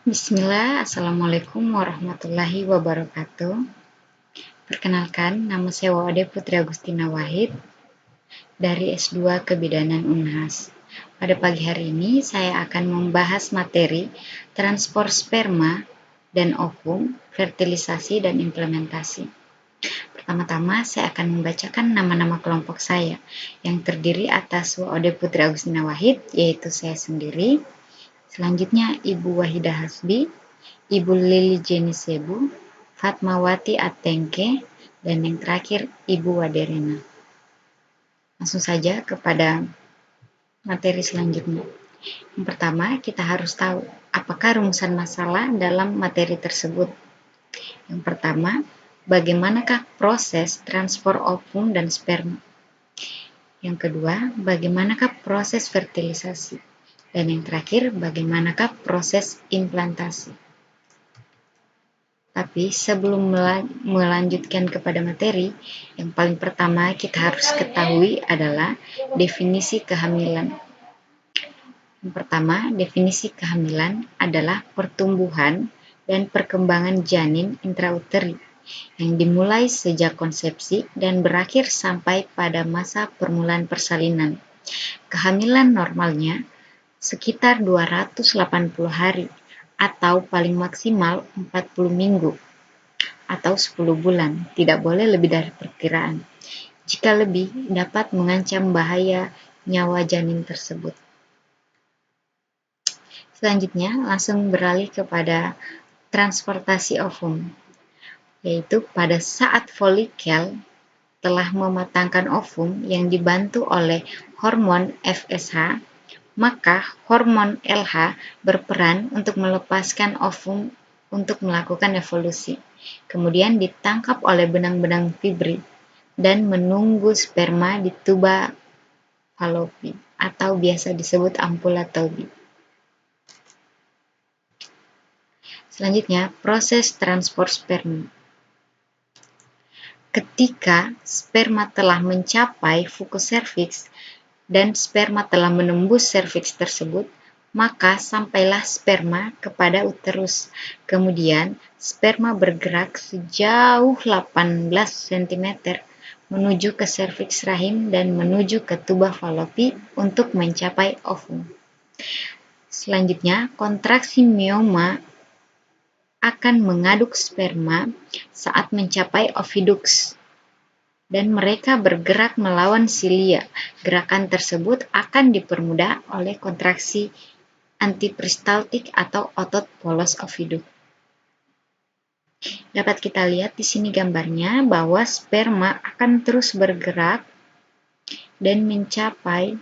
Bismillah, Assalamualaikum warahmatullahi wabarakatuh. Perkenalkan, nama saya Wade Putri Agustina Wahid dari S2 Kebidanan Unhas. Pada pagi hari ini, saya akan membahas materi transport sperma dan ovum, fertilisasi dan implementasi. Pertama-tama, saya akan membacakan nama-nama kelompok saya yang terdiri atas Wade Putri Agustina Wahid, yaitu saya sendiri. Selanjutnya, Ibu Wahidah Hasbi, Ibu Lili Jenisebu, Fatmawati Atengke, dan yang terakhir Ibu Waderina. Langsung saja kepada materi selanjutnya. Yang pertama, kita harus tahu apakah rumusan masalah dalam materi tersebut. Yang pertama, bagaimanakah proses transport ovum dan sperma? Yang kedua, bagaimanakah proses fertilisasi? Dan yang terakhir, bagaimanakah proses implantasi? Tapi sebelum melanjutkan kepada materi, yang paling pertama kita harus ketahui adalah definisi kehamilan. Yang pertama, definisi kehamilan adalah pertumbuhan dan perkembangan janin intrauteri yang dimulai sejak konsepsi dan berakhir sampai pada masa permulaan persalinan. Kehamilan normalnya sekitar 280 hari atau paling maksimal 40 minggu atau 10 bulan, tidak boleh lebih dari perkiraan. Jika lebih, dapat mengancam bahaya nyawa janin tersebut. Selanjutnya, langsung beralih kepada transportasi ovum, yaitu pada saat folikel telah mematangkan ovum yang dibantu oleh hormon FSH, maka hormon LH berperan untuk melepaskan ovum untuk melakukan evolusi, kemudian ditangkap oleh benang-benang fibri dan menunggu sperma di tuba Fallopi atau biasa disebut ampulla Taubi. Selanjutnya, proses transport sperma. Ketika sperma telah mencapai fucus cervix dan sperma telah menembus serviks tersebut, maka sampailah sperma kepada uterus. Kemudian, sperma bergerak sejauh 18 cm menuju ke serviks rahim dan menuju ke tuba Fallopi untuk mencapai ovum. Selanjutnya, kontraksi mioma akan mengaduk sperma saat mencapai oviduks dan mereka bergerak melawan silia. Gerakan tersebut akan dipermudah oleh kontraksi antiperistaltik atau otot polos oviduk. Dapat kita lihat di sini gambarnya bahwa sperma akan terus bergerak dan mencapai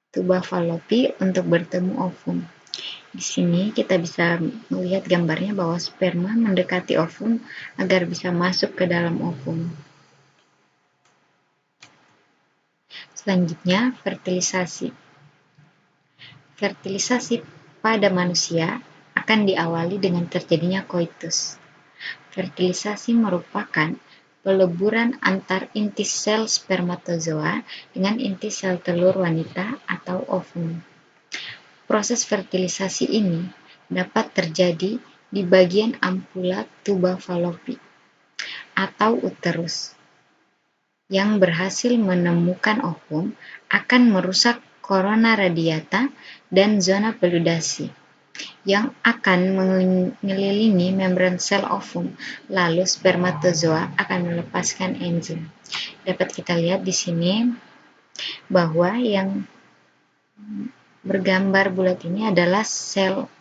tuba Fallopi untuk bertemu ovum. Di sini kita bisa melihat gambarnya bahwa sperma mendekati ovum agar bisa masuk ke dalam ovum. Selanjutnya, fertilisasi. Fertilisasi pada manusia akan diawali dengan terjadinya koitus. Fertilisasi merupakan peleburan antar inti sel spermatozoa dengan inti sel telur wanita atau ovum. Proses fertilisasi ini dapat terjadi di bagian ampulla tuba Fallopi atau uterus. Yang berhasil menemukan ovum akan merusak corona radiata dan zona peludasi yang akan mengelilingi membran sel ovum, lalu spermatozoa akan melepaskan enzim. Dapat kita lihat di sini bahwa yang bergambar bulat ini adalah sel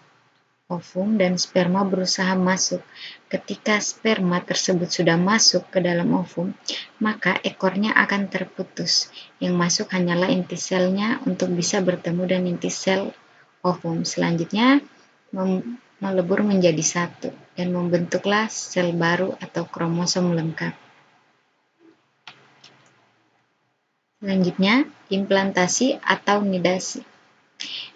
ovum dan sperma berusaha masuk. Ketika sperma tersebut sudah masuk ke dalam ovum, maka ekornya akan terputus. Yang masuk hanyalah inti selnya untuk bisa bertemu dengan inti sel ovum. Selanjutnya melebur menjadi satu dan membentuklah sel baru atau kromosom lengkap. Selanjutnya, implantasi atau nidasi.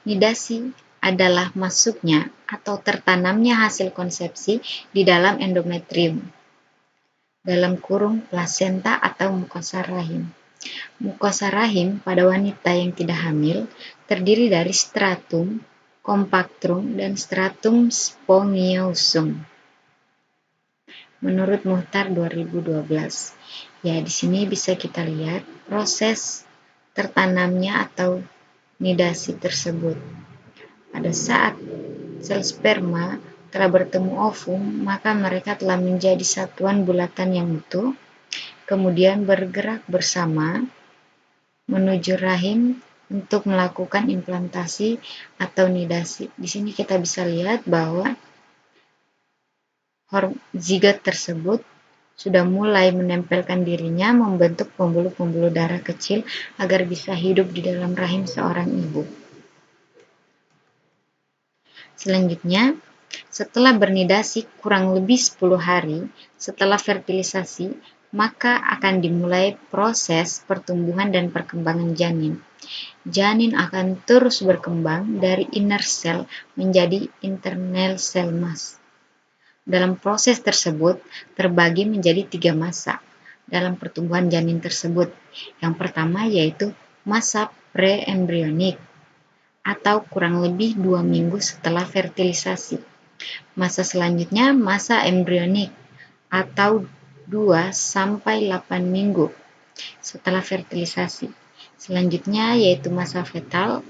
Nidasi adalah masuknya atau tertanamnya hasil konsepsi di dalam endometrium, dalam kurung plasenta atau mukosa rahim. Mukosa rahim pada wanita yang tidak hamil terdiri dari stratum compactum, dan stratum spongiosum. Menurut Muhtar 2012. Ya, di sini bisa kita lihat proses tertanamnya atau nidasi tersebut. Pada saat sel sperma telah bertemu ovum, maka mereka telah menjadi satuan bulatan yang utuh, kemudian bergerak bersama menuju rahim untuk melakukan implantasi atau nidasi. Di sini kita bisa lihat bahwa zigot tersebut sudah mulai menempelkan dirinya membentuk pembuluh-pembuluh darah kecil agar bisa hidup di dalam rahim seorang ibu. Selanjutnya, setelah bernidasi kurang lebih 10 hari setelah fertilisasi, maka akan dimulai proses pertumbuhan dan perkembangan janin. Janin akan terus berkembang dari inner cell menjadi internal cell mass. Dalam proses tersebut, terbagi menjadi 3 masa dalam pertumbuhan janin tersebut. Yang pertama yaitu masa pre-embrionik atau kurang lebih 2 minggu setelah fertilisasi. Masa selanjutnya masa embrionik atau 2-8 minggu setelah fertilisasi. Selanjutnya yaitu masa fetal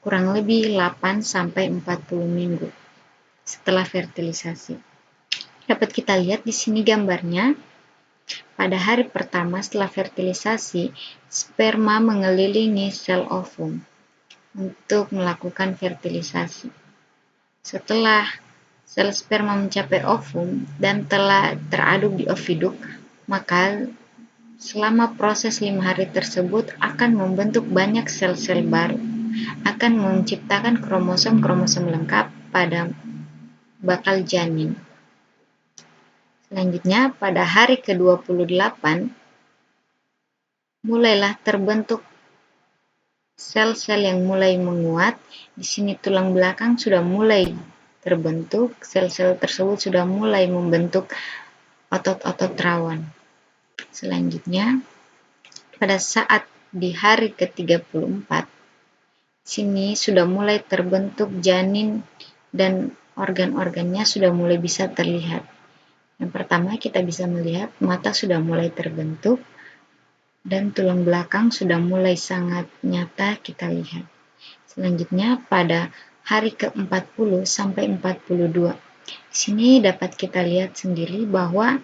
kurang lebih 8-40 minggu setelah fertilisasi. Dapat kita lihat di sini gambarnya. Pada hari pertama setelah fertilisasi, sperma mengelilingi sel ovum untuk melakukan fertilisasi. Setelah sel sperma mencapai ovum dan telah teraduk di oviduk, maka selama proses 5 hari tersebut akan membentuk banyak sel-sel baru, akan menciptakan kromosom-kromosom lengkap pada bakal janin. Selanjutnya, pada hari ke-28, mulailah terbentuk sel-sel yang mulai menguat. Di sini tulang belakang sudah mulai terbentuk, sel-sel tersebut sudah mulai membentuk otot-otot rawan. Selanjutnya, pada saat di hari ke-34, sini sudah mulai terbentuk janin dan organ-organnya sudah mulai bisa terlihat. Yang pertama kita bisa melihat mata sudah mulai terbentuk dan tulang belakang sudah mulai sangat nyata kita lihat. Selanjutnya pada hari ke-40 sampai 42. Di sini dapat kita lihat sendiri bahwa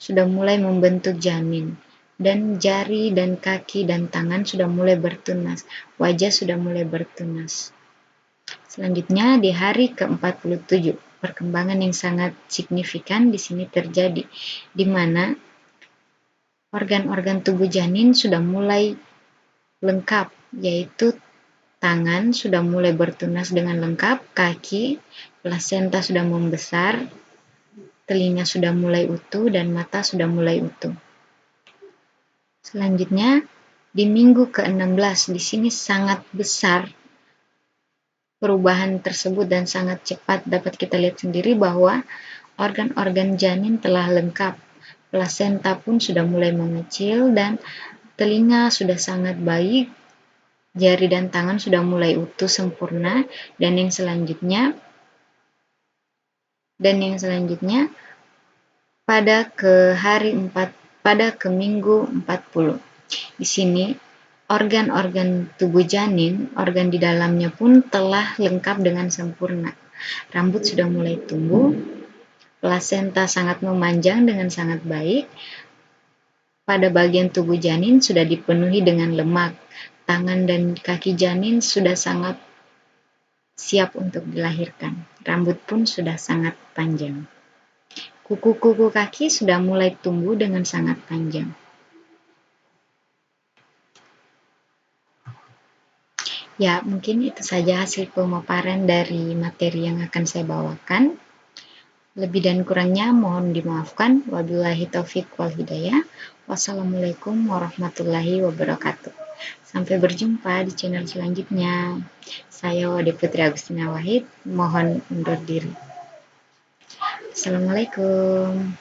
sudah mulai membentuk janin dan jari dan kaki dan tangan sudah mulai bertunas, wajah sudah mulai bertunas. Selanjutnya di hari ke-47, perkembangan yang sangat signifikan di sini terjadi, di mana organ-organ tubuh janin sudah mulai lengkap, yaitu tangan sudah mulai bertunas dengan lengkap, kaki, plasenta sudah membesar, telinga sudah mulai utuh, dan mata sudah mulai utuh. Selanjutnya, di minggu ke-16, di sini sangat besar perubahan tersebut dan sangat cepat. Dapat kita lihat sendiri bahwa organ-organ janin telah lengkap, plasenta pun sudah mulai mengecil dan telinga sudah sangat baik, jari dan tangan sudah mulai utuh sempurna, dan yang selanjutnya pada ke minggu 40. Di sini organ-organ tubuh janin, organ di dalamnya pun telah lengkap dengan sempurna. Rambut sudah mulai tumbuh, plasenta sangat memanjang dengan sangat baik. Pada bagian tubuh janin sudah dipenuhi dengan lemak. Tangan dan kaki janin sudah sangat siap untuk dilahirkan. Rambut pun sudah sangat panjang. Kuku-kuku kaki sudah mulai tumbuh dengan sangat panjang. Ya, mungkin itu saja hasil pemaparan dari materi yang akan saya bawakan. Lebih dan kurangnya mohon dimaafkan. Wabillahi taufiq wal hidayah. Wassalamualaikum warahmatullahi wabarakatuh. Sampai berjumpa di channel selanjutnya. Saya Wade Putri Agustina Wahid. Mohon undur diri. Assalamualaikum.